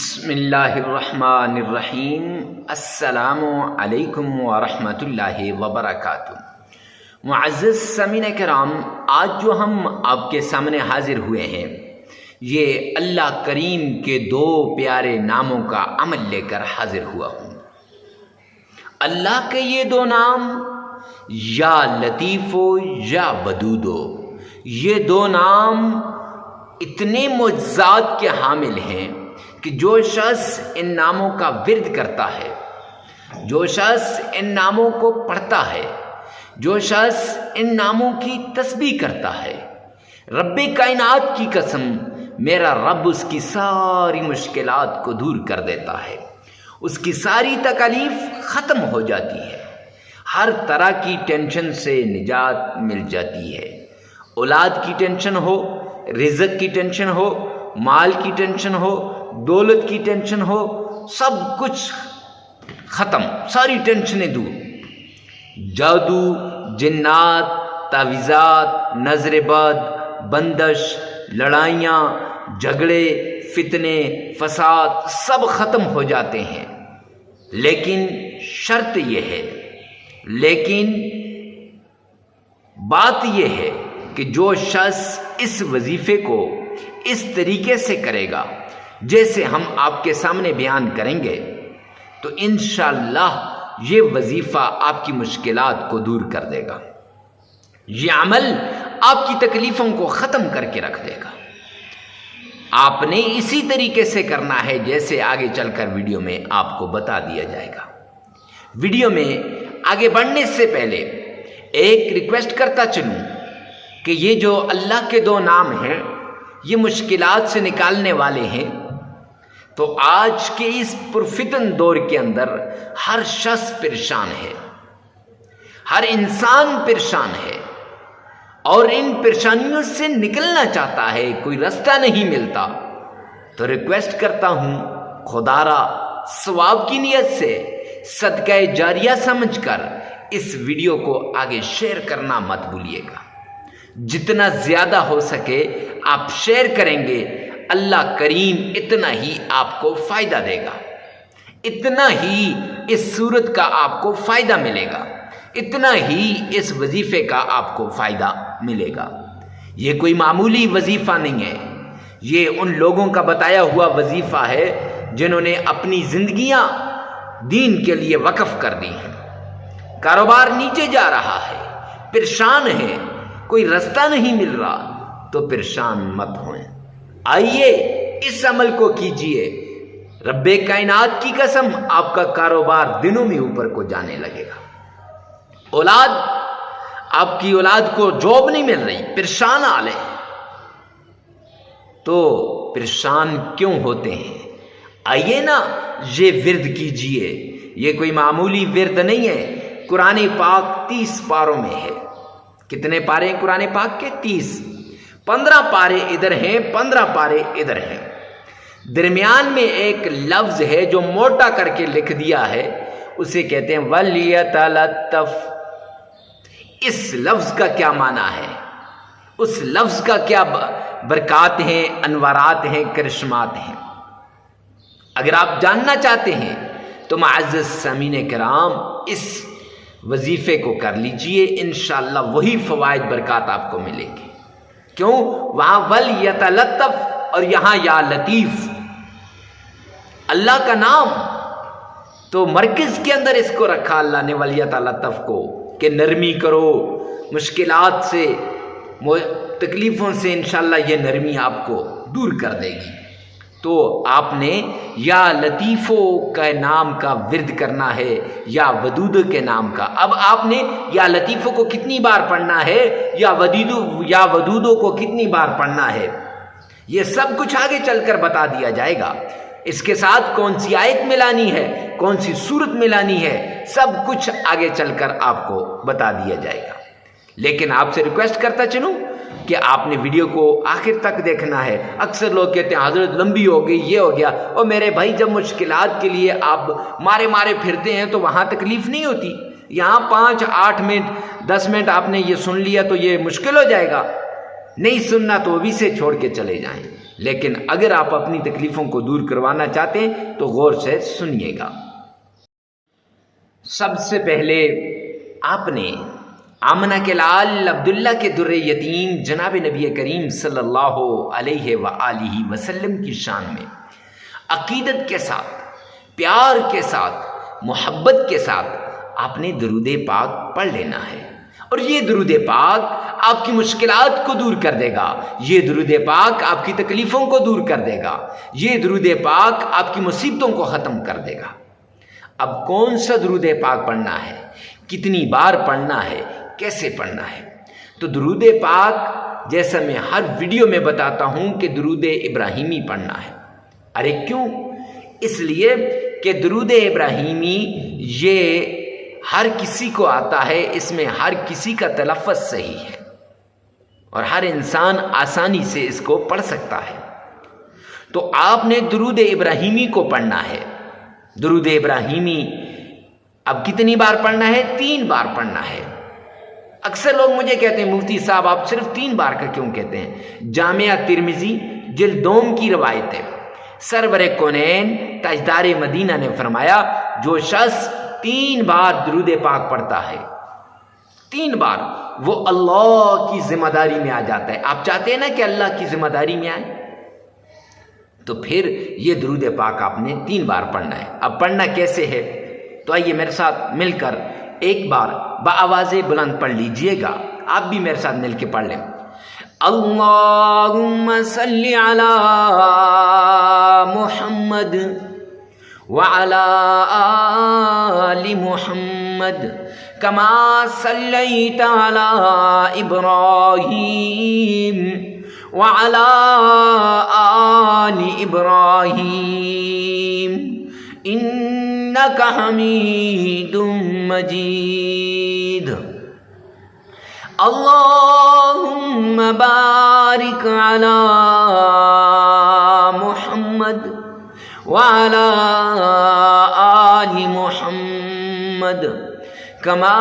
بسم اللہ الرحمن الرحیم۔ السلام علیکم ورحمۃ اللہ وبرکاتہ۔ معزز سامعین کرام، آج جو ہم آپ کے سامنے حاضر ہوئے ہیں یہ اللہ کریم کے دو پیارے ناموں کا عمل لے کر حاضر ہوا ہوں۔ اللہ کے یہ دو نام یا لطیف و یا ودود و، یہ دو نام اتنے معجزات کے حامل ہیں کہ جو شخص ان ناموں کا ورد کرتا ہے، جو شخص ان ناموں کو پڑھتا ہے، جو شخص ان ناموں کی تسبیح کرتا ہے، رب کائنات کی قسم میرا رب اس کی ساری مشکلات کو دور کر دیتا ہے، اس کی ساری تکالیف ختم ہو جاتی ہے، ہر طرح کی ٹینشن سے نجات مل جاتی ہے۔ اولاد کی ٹینشن ہو، رزق کی ٹینشن ہو، مال کی ٹینشن ہو، دولت کی ٹینشن ہو، سب کچھ ختم، ساری ٹینشنیں دور۔ جادو، جنات، تعویذات، نظر بد، بندش، لڑائیاں، جھگڑے، فتنے، فساد سب ختم ہو جاتے ہیں۔ لیکن شرط یہ ہے، لیکن بات یہ ہے کہ جو شخص اس وظیفے کو اس طریقے سے کرے گا جیسے ہم آپ کے سامنے بیان کریں گے تو انشاءاللہ یہ وظیفہ آپ کی مشکلات کو دور کر دے گا، یہ عمل آپ کی تکلیفوں کو ختم کر کے رکھ دے گا۔ آپ نے اسی طریقے سے کرنا ہے جیسے آگے چل کر ویڈیو میں آپ کو بتا دیا جائے گا۔ ویڈیو میں آگے بڑھنے سے پہلے ایک ریکویسٹ کرتا چلوں کہ یہ جو اللہ کے دو نام ہیں یہ مشکلات سے نکالنے والے ہیں، تو آج کے اس پرفتن دور کے اندر ہر شخص پریشان ہے، ہر انسان پریشان ہے اور ان پریشانیوں سے نکلنا چاہتا ہے، کوئی راستہ نہیں ملتا۔ تو ریکویسٹ کرتا ہوں خدا را ثواب کی نیت سے صدقہ جاریہ سمجھ کر اس ویڈیو کو آگے شیئر کرنا مت بھولیے گا۔ جتنا زیادہ ہو سکے آپ شیئر کریں گے، اللہ کریم اتنا ہی آپ کو فائدہ دے گا، اتنا ہی اس صورت کا آپ کو فائدہ ملے گا، اتنا ہی اس وظیفے کا آپ کو فائدہ ملے گا۔ یہ کوئی معمولی وظیفہ نہیں ہے، یہ ان لوگوں کا بتایا ہوا وظیفہ ہے جنہوں نے اپنی زندگیاں دین کے لیے وقف کر دی ہیں۔ کاروبار نیچے جا رہا ہے، پریشان ہے، کوئی راستہ نہیں مل رہا، تو پریشان مت ہوئیں، آئیے اس عمل کو کیجئے، رب کائنات کی قسم آپ کا کاروبار دنوں میں اوپر کو جانے لگے گا۔ اولاد، آپ کی اولاد کو جاب نہیں مل رہی، پریشان حال ہے، تو پریشان کیوں ہوتے ہیں؟ آئیے نا یہ ورد کیجئے، یہ کوئی معمولی ورد نہیں ہے۔ قرآن پاک 30 پاروں میں ہے۔ کتنے پارے ہیں قرآن پاک کے؟ 30۔ 15 پارے ادھر ہیں، 15 پارے ادھر ہیں، درمیان میں ایک لفظ ہے جو موٹا کر کے لکھ دیا ہے، اسے کہتے ہیں وَلْيَتَلَطَّفْ۔ اس لفظ کا کیا معنی ہے؟ اس لفظ کا کیا برکات ہیں، انوارات ہیں، کرشمات ہیں؟ اگر آپ جاننا چاہتے ہیں تو معزز سامعین کرام اس وظیفے کو کر لیجئے، انشاءاللہ وہی فوائد برکات آپ کو ملے گی۔ کیوں؟ وہاں وَلْيَتَلَطَّفْ اور یہاں یا لطیف، اللہ کا نام تو مرکز کے اندر اس کو رکھا اللہ نے، وَلْيَتَلَطَّفْ کو، کہ نرمی کرو، مشکلات سے، تکلیفوں سے انشاءاللہ یہ نرمی آپ کو دور کر دے گی۔ تو آپ نے یا لطیفو کے نام کا ورد کرنا ہے، یا ودود کے نام کا۔ اب آپ نے یا لطیفو کو کتنی بار پڑھنا ہے، یا ودودو کو کتنی بار پڑھنا ہے، یہ سب کچھ آگے چل کر بتا دیا جائے گا۔ اس کے ساتھ کون سی آیت ملانی ہے، کون سی صورت ملانی ہے، سب کچھ آگے چل کر آپ کو بتا دیا جائے گا۔ لیکن آپ سے ریکویسٹ کرتا چلوں کہ آپ نے ویڈیو کو آخر تک دیکھنا ہے۔ اکثر لوگ کہتے ہیں حضرت لمبی ہو گئی، یہ ہو گیا، اور میرے بھائی جب مشکلات کے لیے آپ مارے پھرتے ہیں تو وہاں تکلیف نہیں ہوتی، یہاں 5 8 منٹ 10 منٹ آپ نے یہ سن لیا تو یہ مشکل ہو جائے گا، نہیں سننا تو بھی سے چھوڑ کے چلے جائیں۔ لیکن اگر آپ اپنی تکلیفوں کو دور کروانا چاہتے ہیں تو غور سے سنیے گا۔ سب سے پہلے آپ نے آمنہ کے لال عبداللہ کے در یتیم جناب نبی کریم صلی اللہ علیہ وآلہ وسلم کی شان میں عقیدت کے ساتھ، پیار کے ساتھ، محبت کے ساتھ آپ نے درود پاک پڑھ لینا ہے، اور یہ درود پاک آپ کی مشکلات کو دور کر دے گا، یہ درود پاک آپ کی تکلیفوں کو دور کر دے گا، یہ درود پاک آپ کی مصیبتوں کو ختم کر دے گا۔ اب کون سا درود پاک پڑھنا ہے، کتنی بار پڑھنا ہے، کیسے پڑھنا ہے؟ تو درود پاک جیسا میں ہر ویڈیو میں بتاتا ہوں کہ درود ابراہیمی پڑھنا ہے۔ ارے کیوں؟ اس لیے کہ درود ابراہیمی یہ ہر کسی کو آتا ہے، اس میں ہر کسی کا تلفظ صحیح ہے اور ہر انسان آسانی سے اس کو پڑھ سکتا ہے۔ تو آپ نے درود ابراہیمی کو پڑھنا ہے۔ درود ابراہیمی اب کتنی بار پڑھنا ہے؟ 3 بار پڑھنا ہے۔ اکثر لوگ مجھے کہتے ہیں مفتی صاحب آپ صرف 3 بار کا کیوں کہتے ہیں؟ جامعہ ترمذی جلد 2 کی روایت ہے، سرور کونین تاجدار مدینہ نے فرمایا جو شخص 3 بار درود پاک پڑھتا ہے، 3 بار، وہ اللہ کی ذمہ داری میں آ جاتا ہے۔ آپ چاہتے ہیں نا کہ اللہ کی ذمہ داری میں آئے، تو پھر یہ درود پاک آپ نے 3 بار پڑھنا ہے۔ اب پڑھنا کیسے ہے؟ تو آئیے میرے ساتھ مل کر ایک بار بآواز بلند پڑھ لیجئے گا، آپ بھی میرے ساتھ مل کے پڑھ لیں۔ اللہم صلی علی محمد وعلی آل محمد کما صلیت علی ابراہیم وعلی آل ابراہیم انک حمید مجید۔ اللہم بارک علی محمد وعلی آل محمد کما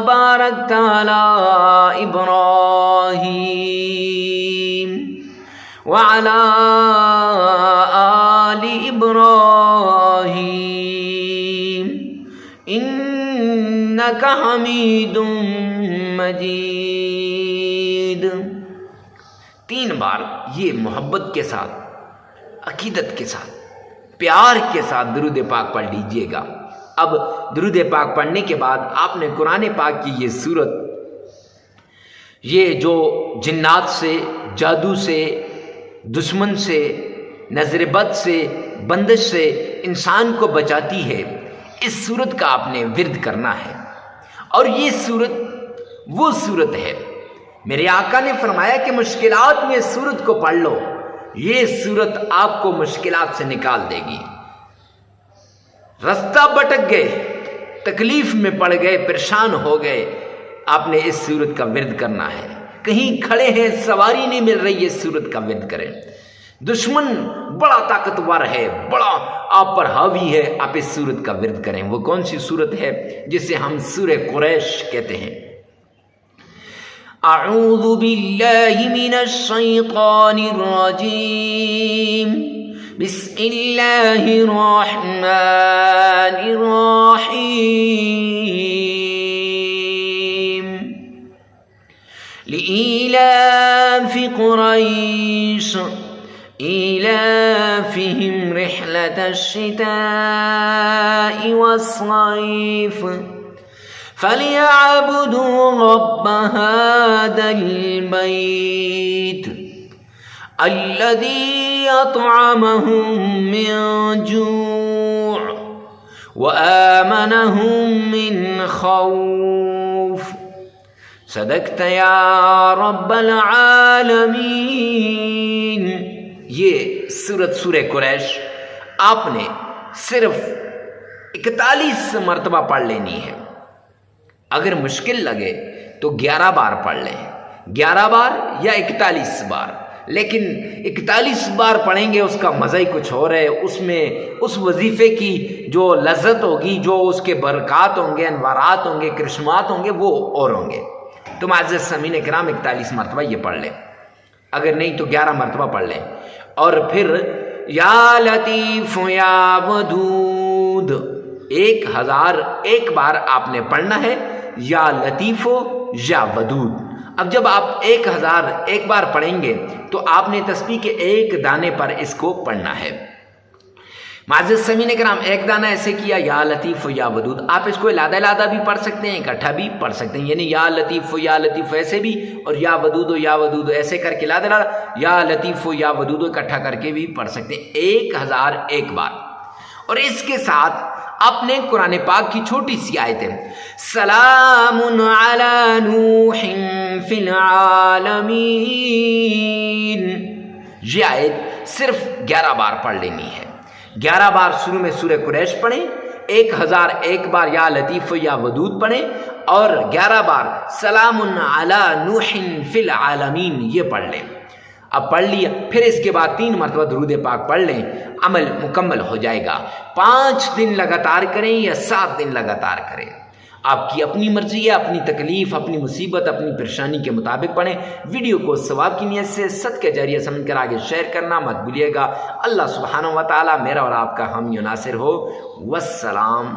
بارکت علی ابراہیم وعلی آل ابراہیم انک حمید مجید۔ 3 بار یہ محبت کے ساتھ، عقیدت کے ساتھ، پیار کے ساتھ درود پاک پڑھ لیجئے گا۔ اب درود پاک پڑھنے کے بعد آپ نے قرآن پاک کی یہ سورت، یہ جو جنات سے، جادو سے، دشمن سے، نظر بد سے، بندش سے انسان کو بچاتی ہے، اس سورت کا آپ نے ورد کرنا ہے۔ اور یہ سورت وہ سورت ہے، میرے آقا نے فرمایا کہ مشکلات میں اس سورت کو پڑھ لو، یہ سورت آپ کو مشکلات سے نکال دے گی۔ رستہ بھٹک گئے، تکلیف میں پڑ گئے، پریشان ہو گئے، آپ نے اس سورت کا ورد کرنا ہے۔ کہیں کھڑے ہیں، سواری نہیں مل رہی، اس سورت کا ورد کریں۔ دشمن بڑا طاقتور ہے، بڑا آپ پر حاوی ہے، آپ اس سورت کا ورد کریں۔ وہ کون سی سورت ہے؟ جسے ہم سورہ قریش کہتے ہیں۔ اعوذ باللہ من الشیطان الرجیم، بسم اللہ الرحمن الرحیم۔ لإيلاف قريش إيلافهم رحلة الشتاء والصيف فليعبدوا رب هذا البيت الذي أطعمهم من جوع وآمنهم من خوف۔ صدقت یا رب العالمین۔ یہ سورہ قریش آپ نے صرف 41 مرتبہ پڑھ لینی ہے۔ اگر مشکل لگے تو 11 بار پڑھ لیں، 11 بار یا 41 بار، لیکن 41 بار پڑھیں گے اس کا مزہ ہی کچھ اور ہے۔ اس میں اس وظیفے کی جو لذت ہوگی، جو اس کے برکات ہوں گے، انوارات ہوں گے، کرشمات ہوں گے، وہ اور ہوں گے۔ تو معزز سامعین کرام 41 مرتبہ یہ پڑھ لیں۔ اگر نہیں تو 11 مرتبہ پڑھ لیں. اور پھر یا لطیف یا ودود 1001 بار آپ نے پڑھنا ہے، یا لطیف یا ودود. اب جب آپ 1001 بار پڑھیں گے تو آپ نے تسبیح کے ایک دانے پر اس کو پڑھنا ہے. معزز سامعین کرام، ایک دانہ ایسے کیا یا لطیف یا ودود. آپ اس کو علادہ بھی پڑھ سکتے ہیں، اکٹھا بھی پڑھ سکتے ہیں، یعنی یا لطیف ایسے بھی، اور یا ودود ایسے کر کے علادہ یا لطیف یا ودود اکٹھا کر کے بھی پڑھ سکتے ہیں 1001 بار. اور اس کے ساتھ آپ نے قرآن پاک کی چھوٹی سی آیتیں سلام علی نوح فی العالمین، یہ آیت صرف 11 بار پڑھ لینی ہے. 11 بار شروع میں سورہ قریش پڑھیں، 1001 بار یا لطیف یا ودود پڑھیں، اور 11 بار سلام علی نوح فی العالمین یہ پڑھ لیں. اب پڑھ لیا، پھر اس کے بعد 3 مرتبہ درود پاک پڑھ لیں، عمل مکمل ہو جائے گا. 5 دن لگاتار کریں یا 7 دن لگاتار کریں، آپ کی اپنی مرضی ہے. اپنی تکلیف، اپنی مصیبت، اپنی پریشانی کے مطابق پڑھیں. ویڈیو کو ثواب کی نیت سے صدقہ جاریہ سمجھ کر آگے شیئر کرنا مت بھولیے گا. اللہ سبحانہ و تعالی میرا اور آپ کا حامی و ناصر ہو. والسلام.